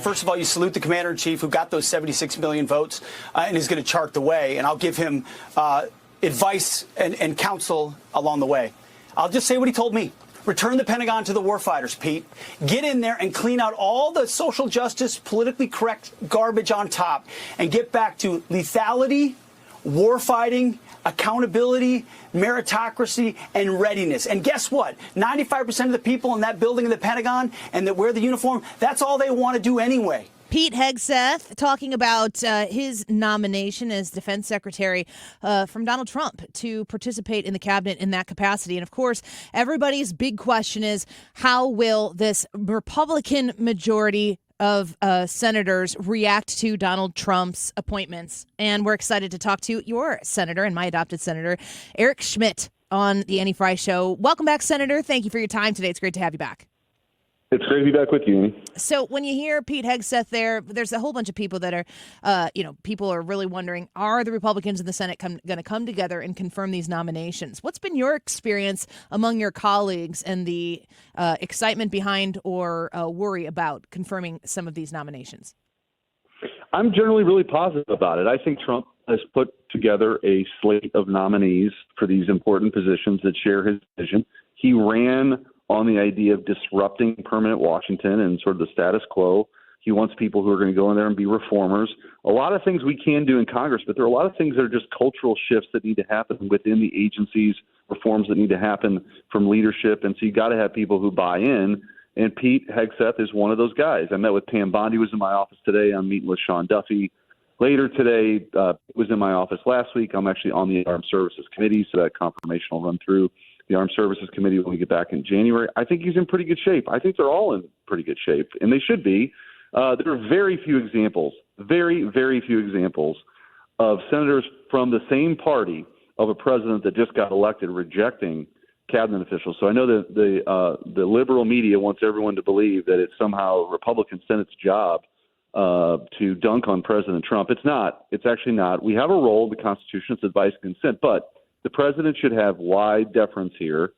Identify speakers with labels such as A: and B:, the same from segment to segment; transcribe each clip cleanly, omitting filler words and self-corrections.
A: First of all, you salute the commander-in-chief who got those 76 million votes and is going to chart the way. And I'll give him advice and counsel along the way. I'll just say what he told me. Return the Pentagon to the warfighters, Pete. Get in there and clean out all the social justice, politically correct garbage on top and get back to lethality, warfighting, accountability, meritocracy, and readiness. And guess what? 95% of the people in that building in the Pentagon and that wear the uniform, that's all they want to do anyway.
B: Pete Hegseth talking about his nomination as defense secretary from Donald Trump to participate in the cabinet in that capacity. And of course, everybody's big question is, how will this Republican majority of senators react to Donald Trump's appointments? And we're excited to talk to your senator and my adopted senator, Eric Schmitt, on the Annie Frey Show. Welcome back, Senator. Thank you for your time today. It's great to have you back.
C: It's great to be back with you, Annie.
B: So when you hear Pete Hegseth there's a whole bunch of people that are, people are really wondering, are the Republicans in the Senate going to come together and confirm these nominations? What's been your experience among your colleagues and the excitement behind or worry about confirming some of these nominations?
C: I'm generally really positive about it. I think Trump has put together a slate of nominees for these important positions that share his vision. He ran on the idea of disrupting permanent Washington and sort of the status quo. He wants people who are going to go in there and be reformers. A lot of things we can do in Congress, but there are a lot of things that are just cultural shifts that need to happen within the agencies, reforms that need to happen from leadership. And so you got to have people who buy in. And Pete Hegseth is one of those guys. I met with Pam Bondi, who was in my office today. I'm meeting with Sean Duffy later today. Was in my office last week. I'm actually on the Armed Services Committee, so that confirmation will run through the Armed Services Committee when we get back in January. I think he's in pretty good shape. I think they're all in pretty good shape, and they should be. There are very few examples, very, very few examples of senators from the same party of a president that just got elected rejecting cabinet officials. So I know that the liberal media wants everyone to believe that it's somehow Republican Senate's job to dunk on President Trump. It's not. It's actually not. We have a role in the Constitution. It's advice and consent, but the president should have wide deference here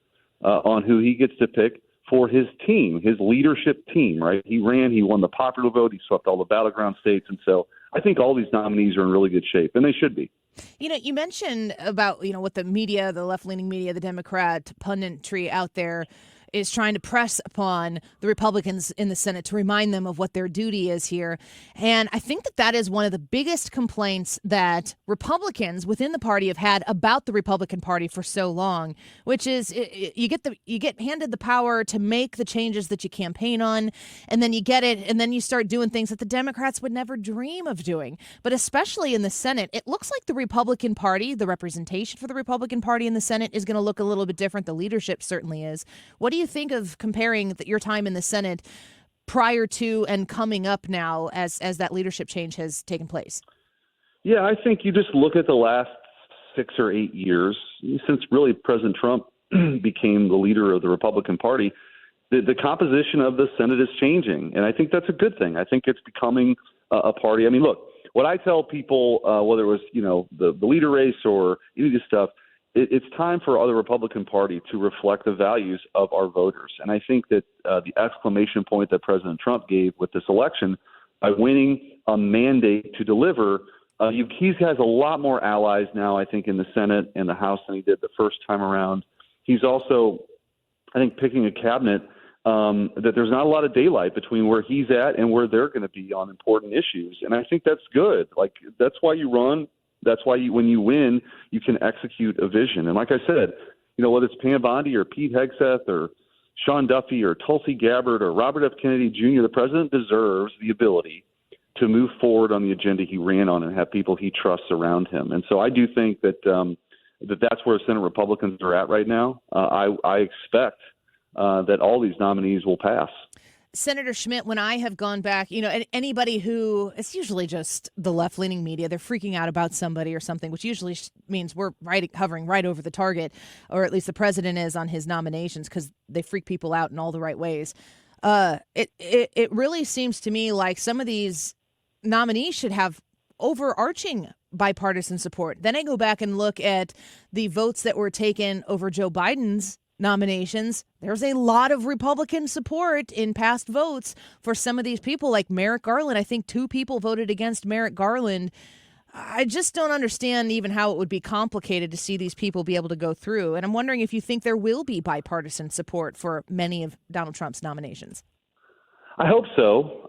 C: on who he gets to pick for his team, his leadership team, right? He won the popular vote. He swept all the battleground states. And so I think all these nominees are in really good shape, and they should be.
B: You mentioned about, what the media, the left-leaning media, the Democrat punditry out there is trying to press upon the Republicans in the Senate to remind them of what their duty is here. And I think that is one of the biggest complaints that Republicans within the party have had about the Republican Party for so long, which is you get handed the power to make the changes that you campaign on, and then you get it, and then you start doing things that the Democrats would never dream of doing. But especially in the Senate, it looks like the Republican Party, the representation for the Republican Party in the Senate is going to look a little bit different. The leadership certainly is. What do you think of comparing your time in the Senate prior to and coming up now as that leadership change has taken place?
C: Yeah, I think you just look at the last 6 or 8 years, since really President Trump became the leader of the Republican Party, the composition of the Senate is changing. And I think that's a good thing. I think it's becoming a party. I mean, look, what I tell people, whether it was, the leader race or any of this stuff, it's time for the Republican Party to reflect the values of our voters. And I think that the exclamation point that President Trump gave with this election, by winning a mandate to deliver, he has a lot more allies now, I think, in the Senate and the House than he did the first time around. He's also, I think, picking a cabinet that there's not a lot of daylight between where he's at and where they're going to be on important issues. And I think that's good. Like, that's why you run. That's why when you win, you can execute a vision. And like I said, whether it's Pam Bondi or Pete Hegseth or Sean Duffy or Tulsi Gabbard or Robert F. Kennedy Jr., the president deserves the ability to move forward on the agenda he ran on and have people he trusts around him. And so I do think that that's where Senate Republicans are at right now. I expect that all these nominees will pass.
B: Senator Schmitt, when I have gone back, anybody who, it's usually just the left-leaning media, they're freaking out about somebody or something, which usually means we're hovering right over the target, or at least the president is on his nominations because they freak people out in all the right ways. It really seems to me like some of these nominees should have overarching bipartisan support. Then I go back and look at the votes that were taken over Joe Biden's nominations, there's a lot of Republican support in past votes for some of these people, like Merrick Garland. I think 2 people voted against Merrick Garland. I just don't understand even how it would be complicated to see these people be able to go through. And I'm wondering if you think there will be bipartisan support for many of Donald Trump's nominations.
C: I hope so.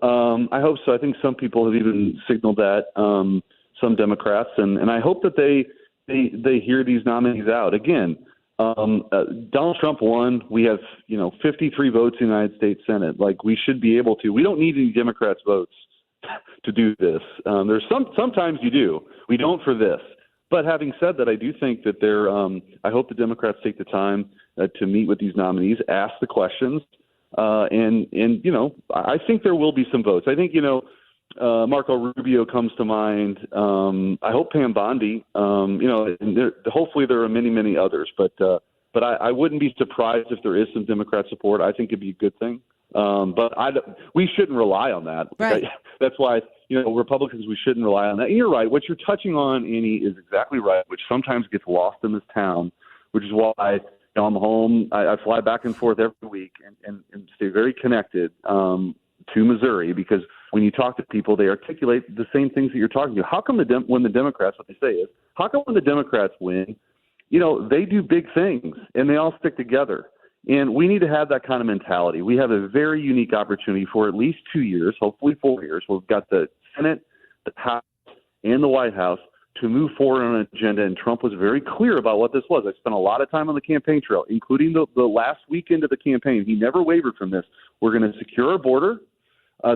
C: I think some people have even signaled that, some Democrats, and I hope that they hear these nominees out. Again, Donald Trump won. We have 53 votes in the United States Senate. Like, we should be able to. We don't need any Democrats' votes to do this. There's sometimes you do. We don't for this. But having said that, I do think that I hope the Democrats take the time to meet with these nominees, ask the questions, and I think there will be some votes. I think Marco Rubio comes to mind. I hope Pam Bondi. And hopefully there are many others. But I wouldn't be surprised if there is some Democrat support. I think it'd be a good thing. But we shouldn't rely on that.
B: Right.
C: That's why, Republicans, we shouldn't rely on that. And you're right. What you're touching on, Annie, is exactly right, which sometimes gets lost in this town, which is why I'm home. I fly back and forth every week and stay very connected to Missouri, because when you talk to people, they articulate the same things that you're talking to. How come when the Democrats, what they say is, how come when the Democrats win, they do big things and they all stick together? And we need to have that kind of mentality. We have a very unique opportunity for at least 2 years, hopefully 4 years. We've got the Senate, the House, and the White House to move forward on an agenda. And Trump was very clear about what this was. I spent a lot of time on the campaign trail, including the last weekend of the campaign. He never wavered from this. We're going to secure our border.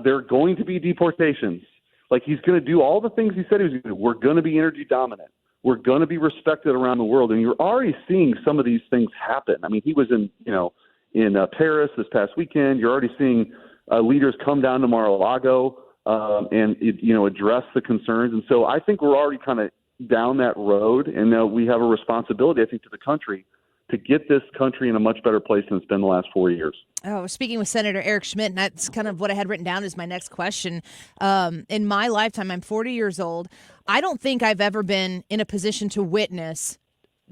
C: There are going to be deportations. Like, he's going to do all the things he said he was going to do. We're going to be energy dominant. We're going to be respected around the world. And you're already seeing some of these things happen. I mean, he was in Paris this past weekend. You're already seeing leaders come down to Mar-a-Lago and address the concerns. And so I think we're already kind of down that road. And we have a responsibility, I think, to the country to get this country in a much better place than it's been the last 4 years.
B: Oh, speaking with Senator Eric Schmitt, and that's kind of what I had written down as my next question. In my lifetime, I'm 40 years old. I don't think I've ever been in a position to witness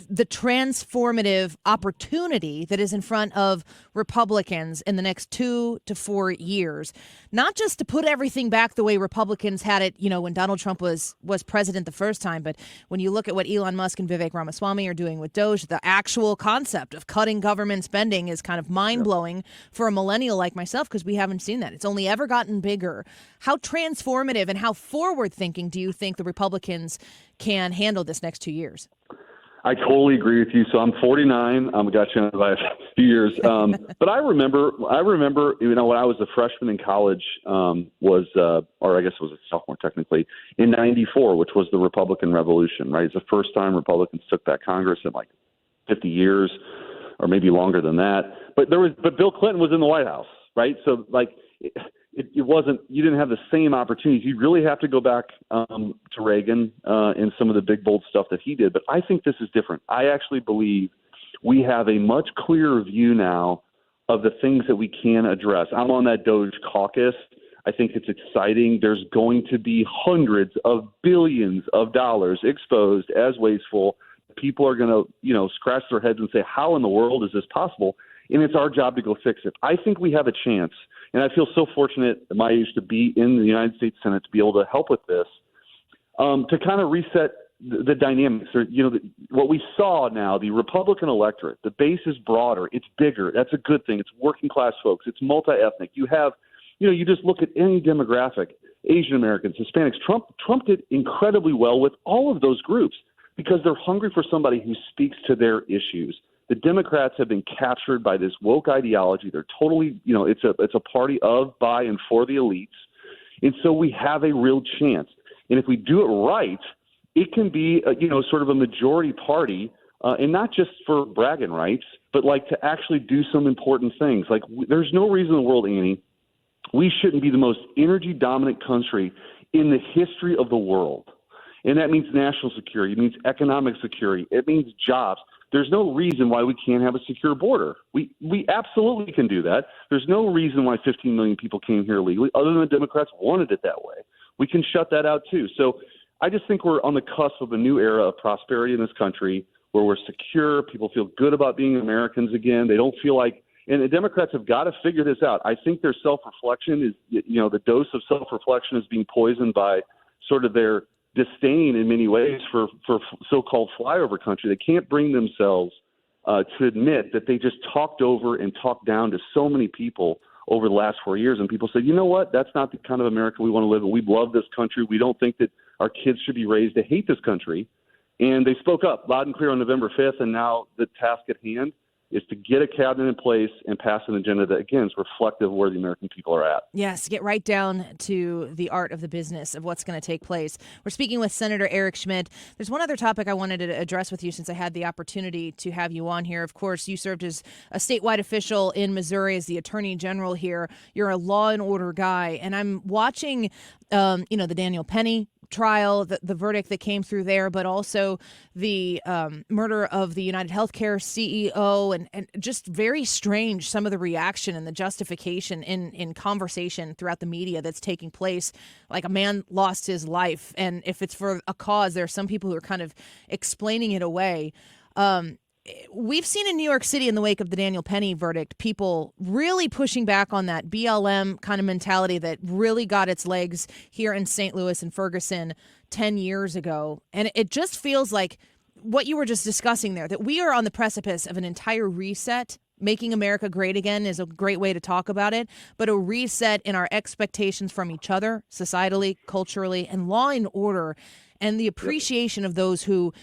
B: the transformative opportunity that is in front of Republicans in the next 2 to 4 years, not just to put everything back the way Republicans had it, when Donald Trump was president the first time, but when you look at what Elon Musk and Vivek Ramaswamy are doing with Doge, the actual concept of cutting government spending is kind of mind-blowing for a millennial like myself, because we haven't seen that. It's only ever gotten bigger. How transformative and how forward-thinking do you think the Republicans can handle this next 2 years?
C: I totally agree with you. So I'm 49. I got you by a few years. But I remember, when I was a freshman in college, or I guess it was a sophomore technically, in '94, which was the Republican Revolution, right? It's the first time Republicans took back Congress in like 50 years, or maybe longer than that. But Bill Clinton was in the White House, right? So it wasn't, you didn't have the same opportunities. You really have to go back to Reagan and some of the big, bold stuff that he did. But I think this is different. I actually believe we have a much clearer view now of the things that we can address. I'm on that Doge caucus. I think it's exciting. There's going to be hundreds of billions of dollars exposed as wasteful. People are going to, scratch their heads and say, how in the world is this possible? And it's our job to go fix it. I think we have a chance. And I feel so fortunate at my age to be in the United States Senate to be able to help with this, to kind of reset the dynamics. What we saw now, the Republican electorate, the base is broader. It's bigger. That's a good thing. It's working class folks. It's multi-ethnic. You have, you just look at any demographic, Asian Americans, Hispanics. Trump did incredibly well with all of those groups because they're hungry for somebody who speaks to their issues. The Democrats have been captured by this woke ideology. They're totally, it's a party of, by, and for the elites. And so we have a real chance. And if we do it right, it can be, sort of a majority party, and not just for bragging rights, but like to actually do some important things. Like, there's no reason in the world, Annie, we shouldn't be the most energy dominant country in the history of the world. And that means national security. It means economic security. It means jobs. There's no reason why we can't have a secure border. We absolutely can do that. There's no reason why 15 million people came here illegally, other than the Democrats wanted it that way. We can shut that out too. So I just think we're on the cusp of a new era of prosperity in this country. where we're secure. People feel good about being Americans again. They don't feel like, and the Democrats have got to figure this out. I think their self-reflection is, the dose of self-reflection is being poisoned by sort of their disdain in many ways for so-called flyover country. They can't bring themselves to admit that they just talked over and talked down to so many people over the last 4 years. And people said, you know what, that's not the kind of America we want to live in. We love this country. We don't think that our kids should be raised to hate this country. And they spoke up loud and clear on November 5th. And now the task at hand is to get a cabinet in place and pass an agenda that, again, is reflective of where the American people are at.
B: Yes, get right down to the art of the business of what's going to take place. We're speaking with Senator Eric Schmitt. There's one other topic I wanted to address with you since I had the opportunity to have you on here. Of course, you served as a statewide official in Missouri as the Attorney General here. You're a law and order guy, and I'm watching, the Daniel Penny trial, the verdict that came through there, but also the murder of the United Healthcare CEO, and just very strange some of the reaction and the justification in conversation throughout the media that's taking place. Like, a man lost his life, and if it's for a cause, there are some people who are kind of explaining it away. We've seen in New York City in the wake of the Daniel Penny verdict, people really pushing back on that BLM kind of mentality that really got its legs here in St. Louis and Ferguson 10 years ago. And it just feels like what you were just discussing there, that we are on the precipice of an entire reset. Making America great again is a great way to talk about it, but a reset in our expectations from each other, societally, culturally, and law and order. And the appreciation of those who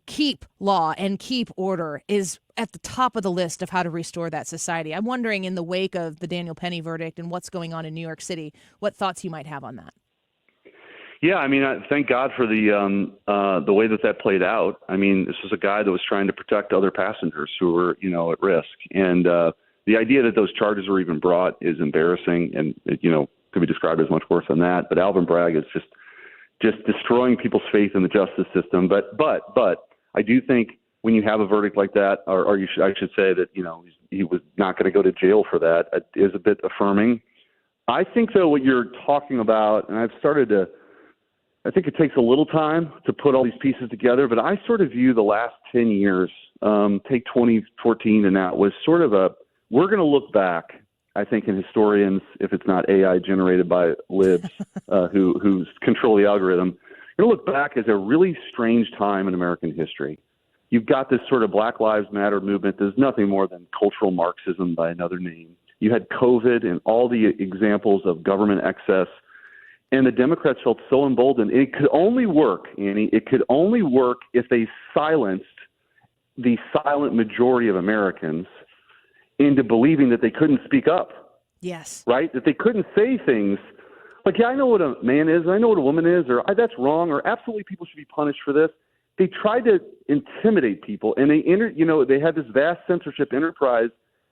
B: keep law and keep order is at the top of the list of how to restore that society. I'm wondering, in the wake of the Daniel Penny verdict and what's going on in New York City, what thoughts you might have on that.
C: Yeah, I mean, thank God for the way that played out. I mean, this was a guy that was trying to protect other passengers who were, at risk. And the idea that those charges were even brought is embarrassing and, could be described as much worse than that. But Alvin Bragg is just destroying people's faith in the justice system. But I do think when you have a verdict like that, I should say that, he was not going to go to jail for that, is a bit affirming. I think, though, what you're talking about, and I think it takes a little time to put all these pieces together, but I sort of view the last 10 years, take 2014 and that, was sort of we're going to look back, I think, in historians, if it's not AI generated by libs who control the algorithm, you're going to look back as a really strange time in American history. You've got this sort of Black Lives Matter movement. There's nothing more than cultural Marxism by another name. You had COVID and all the examples of government excess. And the Democrats felt so emboldened. It could only work, Annie. It could only work if they silenced the silent majority of Americans into believing that they couldn't speak up.
B: Yes. Right?
C: That they couldn't say things like, yeah, I know what a man is, I know what a woman is, or that's wrong, or absolutely people should be punished for this. They tried to intimidate people, and they had this vast censorship enterprise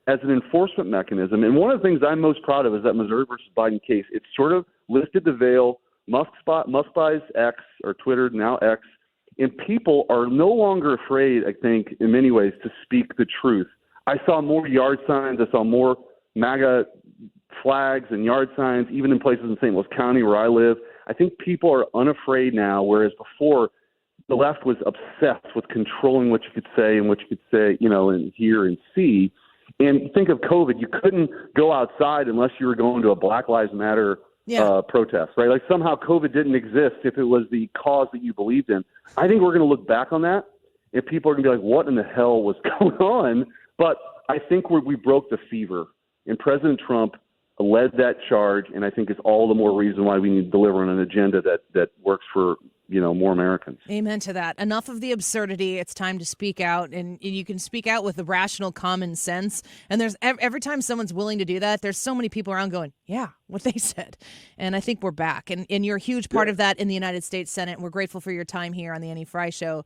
C: as an enforcement mechanism. And one of the things I'm most proud of is that Missouri versus Biden case. It sort of lifted the veil. Musk buys X, or Twitter, now X, and people are no longer afraid, I think, in many ways, to speak the truth. I saw more yard signs. I saw more MAGA flags and yard signs, even in places in St. Louis County where I live. I think people are unafraid now, whereas before the left was obsessed with controlling what you could say and what you could say, and hear and see. And think of COVID. You couldn't go outside unless you were going to a Black Lives Matter protest, right? Like somehow COVID didn't exist if it was the cause that you believed in. I think we're going to look back on that, and people are going to be like, what in the hell was going on? But I think we broke the fever, and President Trump led that charge, and I think it's all the more reason why we need to deliver on an agenda that works for more Americans.
B: Amen to that. Enough of the absurdity. It's time to speak out, and you can speak out with the rational common sense. And there's every time someone's willing to do that, there's so many people around going, yeah, what they said. And I think we're back. And you're a huge part of that in the United States Senate. We're grateful for your time here on the Annie Frey Show.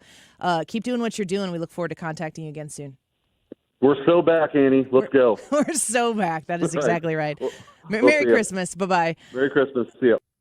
B: Keep doing what you're doing. We look forward to contacting you again soon.
C: We're so back, Annie. Let's go.
B: We're so back. That is exactly right. Merry Christmas. Bye-bye.
C: Merry Christmas. See ya.